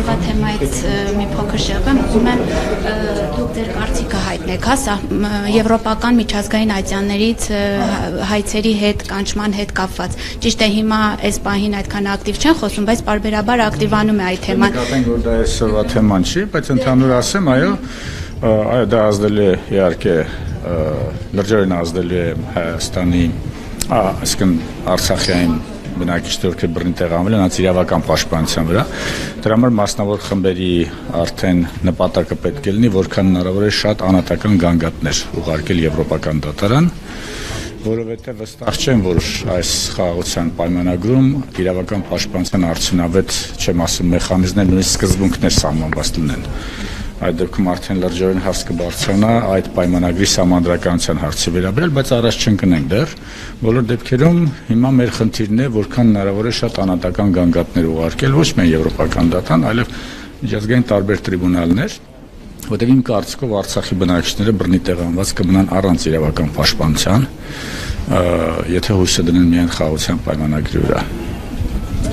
այսօրվա թեմայից մի փոքր շեղվեմ, ուզում եմ դուք ձեր կարծիքը հայտնեք, հա, եվրոպական միջազգային ատյաններից հայցերի հետ, կանչման հետ կապված։ Ճիշտ է, հիմա այս պահին այդքան ակտիվ չեն խոսում, բայց պարբերաբար ակտիվանում է այդ թեման։ Նկատենք, որ դա այսօրվա թեման չի, բայց ընդհանուր ասեմ, այո, դա ազդել է իհարկե լրջորեն ազդել է Հայաստանի, այսինքն Արցախյան բնակիչների բռնի տեղանվել նրանց իրավական պաշտպանության վրա։ Դրա համար մասնավոր խմբերի արդեն նպատակը պետք է լինի, որքան հնարավոր է շատ անհատական գանգատներ ուղարկել եվրոպական դատարան, որովհետև վստահ չեմ, որ այս խաղաղության պայմանագրում իրավական պաշտպանության արդյունավետ, չեմ ասում մեխանիզմներ, նույնիսկ սկզբունքներ սահմանված լինեն։ Այդ դեպքում արդեն լրջորեն հարց կբարձրանա այդ պայմանագրի սահմանադրականության հարցի վերաբերյալ, բայց առաջ չընկնենք դեռ։ Բոլոր դեպքերում հիմա մեր խնդիրն է, որքան հնարավոր է շատ անհատական գանգատներ ուղարկել, ոչ միայն եվրոպական դատարան, այլև միջազգային տարբեր տրիբունալներ, որտեղ իմ կարծիքով Արցախի բնակիչները բռնի տեղանված կմնան առանց իրավական պաշտպանության, եթե հույսը դնեն միայն խաղաղության պայմանագրի վրա։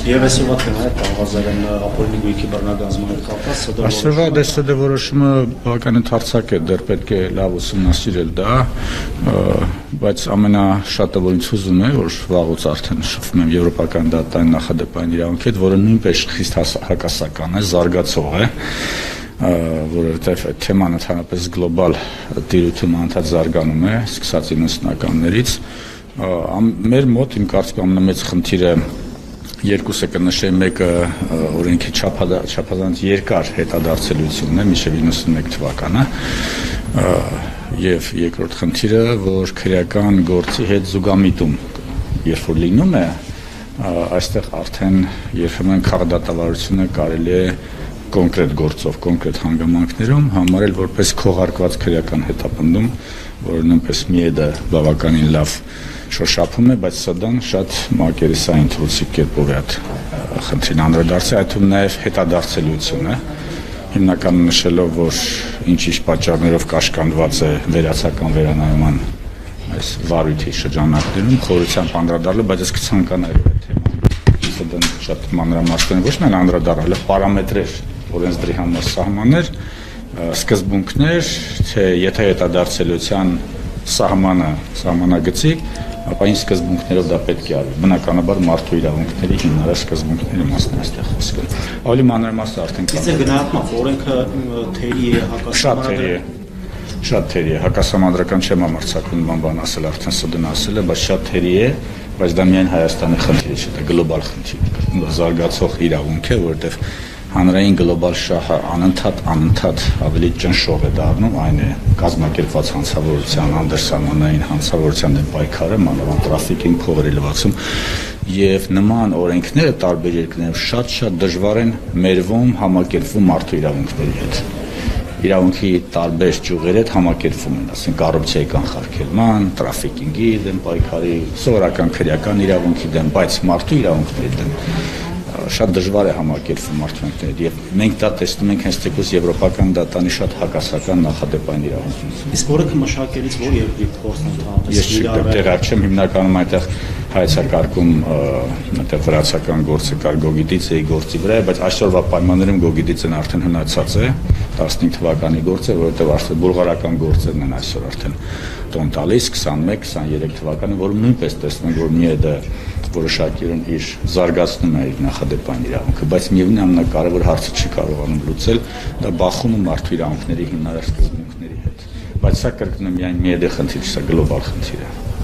Եվ այսօրվա թեմայը Ղազարյան ապօրինի գույքի բռնագազման հետ կապված Այսօրվա դերորոշումը բավական ընդարձակ է, դեռ պետք է լավ ուսումնասիրել դա, բայց ամենաշատը որ ինձ հուզում է, որ վաղուց արդեն շփվում եմ եվրոպական դատարանի նախադեպային իրավունքի հետ, որը նույնպես խիստ հակասական է, զարգացող է, որովհետև այդ թեման ընդհանրապես գլոբալ տիրույթում անդադ զարգանում է, սկսած 90-ականներից։ Մեր մոտ իմ կարծիքով ամենամեծ խնդիրը երկուսը կնշեմ, մեկը օրենքի չափազանց երկար հետադարձելությունն է մինչև 91 թվականը եւ երկրորդ խնդիրը, որ քրեական գործի հետ զուգամիտում երբ որ լինում է, այստեղ արդեն երբեմն քաղաքդատավարությունը կարելի է կոնկրետ գործով, կոնկրետ հանգամանքներում համարել որպես քողարկված քրեական հետապնդում, որը նույնպես միեդը բավականին լավ շոշափում է, բայց սադան շատ մակերեսային թրուցիկ կերպով է այդ խնդրին անդրադարձել, այդ թվում նաև հետադարձելիությունը, հիմնականում նշելով, որ ինչ-ինչ պատճառներով կաշկանդված է վերացական վերանայման այս վարույթի շրջանակներում, խորությամբ անդրադառնալը, բայց ես կցանկանայի այդ թեման, սադան շատ մանրամասն ոչ միայն անդրադառնալը, պարամետրեր, օրենսդրի համար սահմաններ, սկզբունքներ, թե եթե հետադարձելիության սահմանագծի, ապա ինչ սկզբունքներով դա պետք է արվի։ Բնականաբար մարդու իրավունքների հիմնարար սկզբունքների մասն է այստեղ խոսքը։ Ավելի մանրամասն արդեն կա։ Իսկ գնահատմամբ օրենքը թերի է շատ թերի է, հակասահմանադրական չեմ համարձակվում նման բան ասել, արդեն սդն ասել է, բայց շատ թերի է, բայց դա միայն Հայաստանի խնդիր չէ, դա գլոբալ խնդիր է, զարգացող իրավունք է, որովհետև հանրային գլոբալ շահը անընդհատ ավելի ճնշող է դառնում, այն է կազմակերպված հանցավորության, անդրսահմանային հանցավորության դեմ պայքարը, մանավանդ տրաֆիկինգ, փողերի լվացում եւ նման օրենքները տարբեր երկրներում շատ դժվար են մերվում համակերպվում մարդու իրավունքների հետ։ Իրավունքի տարբեր ճյուղերի հետ համակերպվում են, ասենք կոռուպցիայի կանխարգելման, տրաֆիկինգի դեմ պայքարի, սովորական քրեական իրավունքի դեմ, բայց մարդու իրավունքների դեմ շատ դժվար է համակերպվում մարդկանց եւ մենք դա տեսնում ենք հենց թեկուզ եվրոպական դատարանի շատ հակասական նախադեպային իրավունքից։ Իսկ որը մշակելից որ երկրի փորձն ընդհանրապես ես չգիտեմ, չեմ հիմնականում այնտեղ հայեցակարգում այնտեղ վրացական գործը կար Գոգիդիցեի գործի վրա, բայց այսօրվա պայմաններում Գոգիդիցեն արդեն հնացած է 15 թվականի գործ է, որովհետեւ արդեն բուլղարական գործերն են այսօր արդեն տոն տալիս 21-23 թվականը, որում նույնպես տեսնում ենք, որ միեդը որոշակիորեն իր զարգացնում է իր նախադեպային իրավունքը, բայց միևնույն ամենակարևոր հարցը չի կարողանում լուծել, դա բախում է մարդու իրավունքների հիմնարար սկզբունքների հետ։ Բայց սա կրկնում միայն միեդի խնդիր, սա գլոբալ խնդիր է։